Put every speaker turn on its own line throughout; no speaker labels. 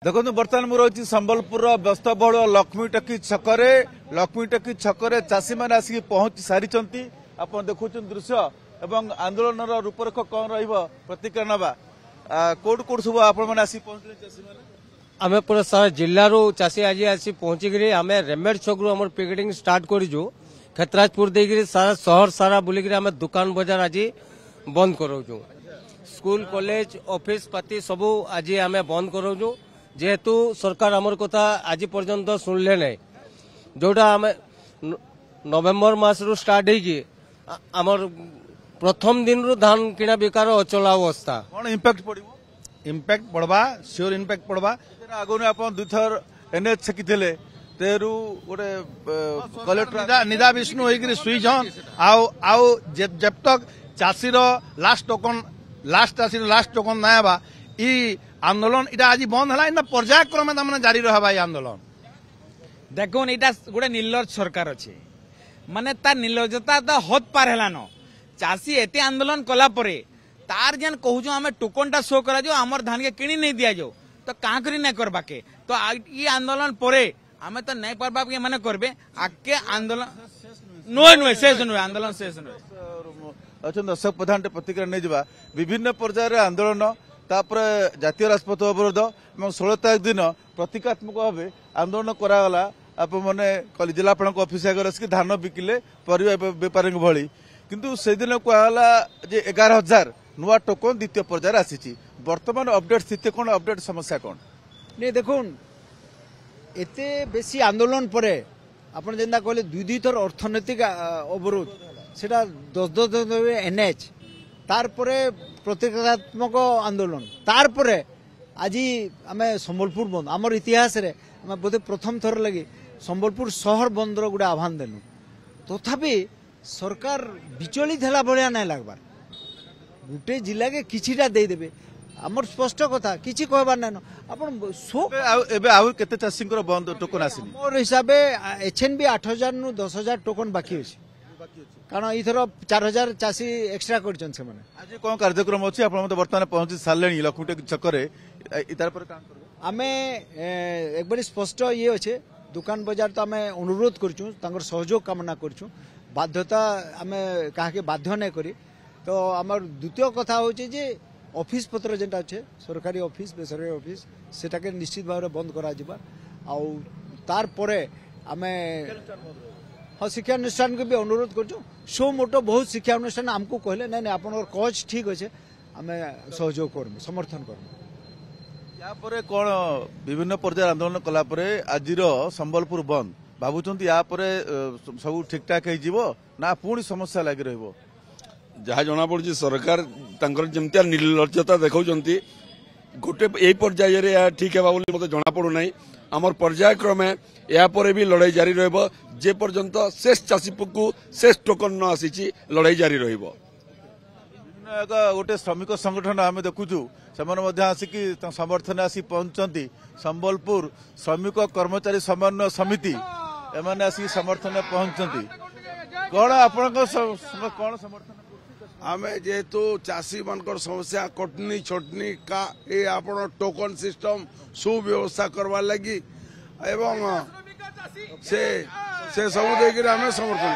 देखो बर्तमान मुझे रही संबलपुर व्यस्तबहुल लक्ष्मी टकी छकरे चाषी मैंने आसिक पहुंची सारी आप देखुं दृश्य एवं आंदोलन रूपरेख कौन प्रतिक्रिया नवा कोड कोड सब आपने आसिक पहुंचे चाषी मैंने
आम पूरा सारा जिलू चाषी आज आसी पहुंचिकी आम रेमेड छक रू पिकेटिंग स्टार्ट करूँ खेतराजपुर देकर सारा सहर सारा बुलिक आम दुकान बजार आज बंद कराऊँ स्कूल कॉलेज ऑफिस पाती सबू आज आम बंद कराऊँ जेहेतु सरकार आमर कथा आज पर्यंत शुणिले ना जोटा आम नवेम्बर मास रु स्टार्ट होमर प्रथम दिन रु धान किना बेकार अचल अवस्था
कौन इम्पैक्ट पड़ो
इम्पैक्ट पड़वा श्योर इम्पैक्ट पड़वा
आगु आप दुईथर एनएच छेकिले तेरू गोटे कलेक्टर
निदा विष्णु होकर सुईछन आउ जब तक चाषी लास्ट टोकन ना बा ई आंदोलन इटा आज बंद है पर्यायक्रमे तमाने जारी रहा आंदोलन
देखुन इटा गोटे निर्लज सरकार अच्छे माने तार निर्लजता तो हद पार है चाषी एते आंदोलन कला परे तार जेन कहूँ आम टोकन टा शो करा आमर धान के किणी नहीं दिया जाओ तो क्या करी नहीं करवा के तो ये आंदोलन परे आम तो नहीं पार्बा के माने करबे आगे आंदोलन नुए शेष नुए आंदोलन शेष नुए
अच्छा दर्शक प्रधान प्रतिक्रिया नहीं जावा विभिन्न पर्यायर आंदोलन तापर जातीय राजपथ अवरोध और 16 तारीख दिन प्रतीकात्मक भाव आंदोलन करागला आप मैंने जिलापाल अफिस आगे आसिक धान बिकिले परिवा बेपारी भली किंतु से दिन कहला 11,000 नुआ टोकन द्वितीय पर्यायर आसी वर्तमान अपडेट स्थिति कौन अपडेट समस्या कौन
नहीं देखुन एते बेसी आंदोलन पर आप जेनता कहले दुई थर अर्थनैतिक अवरोध से 10 एनएच तार परे प्रतिक्रियात्मक आंदोलन तार परे आज आम संबलपुर बंद आमर इतिहास रे आम बोधे प्रथम थर लगी संबलपुर शहर बंद गोटे आह्वान देनु तथापि सरकार विचलित है भाया नहीं लगबार गोटे जिला के किछिटा देदेवे आमर स्पष्ट कथा किछि कहबार ना आपण
आउ केते चाषी बंद टोकन आसिनी
मोर हिसाब एचएनबी 8,000 नु 10,000 टोकन बाकी अछि कारण इथर 4,000 चाषी एक्सट्रा करछन से माने
आज कोन कार्यक्रम अछि आपण मते वर्तमान पहुंची सालेनी लखुटे छकरे इतार पर काम करबो
आमे एक बार स्पष्ट ये अछि दुकान बाजार तो आमे अनुरोध करछु तांकर सहयोग कामना करछु बाध्यता आमे काहे के बाध्य नै करी तो हमर द्वितीय कथा होछि जे ऑफिस पत्र जेंटा अछि सरकारी ऑफिस बेसरकारी ऑफिस सेटा के निश्चित भाव बंद करा जिबा आ तार परे आमे हाँ शिक्षा अनुष्ठान को भी अनुरोध कर सो मोटो बहुत शिक्षा अनुष्ठान आमको कहले नहीं आप कज ठीक अच्छे आम सहयोग करमु समर्थन करमु
या परे कौन विभिन्न पर्यायर आंदोलन कला परे आजिर संबलपुर बंद भावुं या परे सब ठीक ठाक हो ना पुणी समस्या लगी रही
जहाँ जना पड़ी सरकार जमती निर्लजता देखा गोटे यही पर्यायर ठीक है मत जना पड़ूना आमर पर्यायक्रमे या परे भी लड़ाई जारी रहिबो जे पर्यंत शेष चाषी को शेष टोकन न आसी लड़ाई जारी रहिबो
गोटे श्रमिक संगठन आम देखुचु से आसिक समर्थन आसी पहुंचती संबलपुर श्रमिक कर्मचारी समन्वय समिति एमाने आसिक समर्थन पहुंचती कौन आपण कौन समर्थन
आमे जेहेतु चाषी मानकर समस्या कटनी छटनी का ये आपण टोकन सिस्टम सुव्यवस्था करवा लगी एवं से सब देकर आमे समर्थन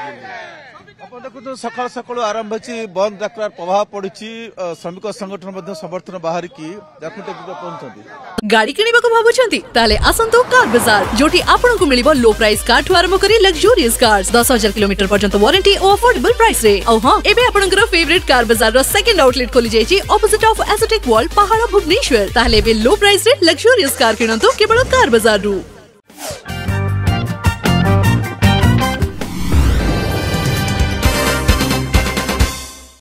करूँ
देखो सकाल सकाल आरंभ होती बंद डाक्टर प्रभाव पड़ी श्रमिक संगठन समर्थन बाहर की पहुंचती
गाड़ी किनिबा को भाबुछंती ताले आसंतो कार बाजार जोटी आपन को मिलिबो लो प्राइस कार आरंभ करी लग्जरियस कार्स 10,000 किलोमीटर पर्यंत वारंटी और अफोर्डेबल प्राइस रे औ हां एबे आपनकर फेवरेट कार बाजार रो सेकंड आउटलेट खोली जायछि ऑपोजिट ऑफ एसोटेक वॉल पहाड़ भुवनेश्वर ताले बे लो प्राइस रे लग्जरियस कार किनंतो केवल कार बाजार रु।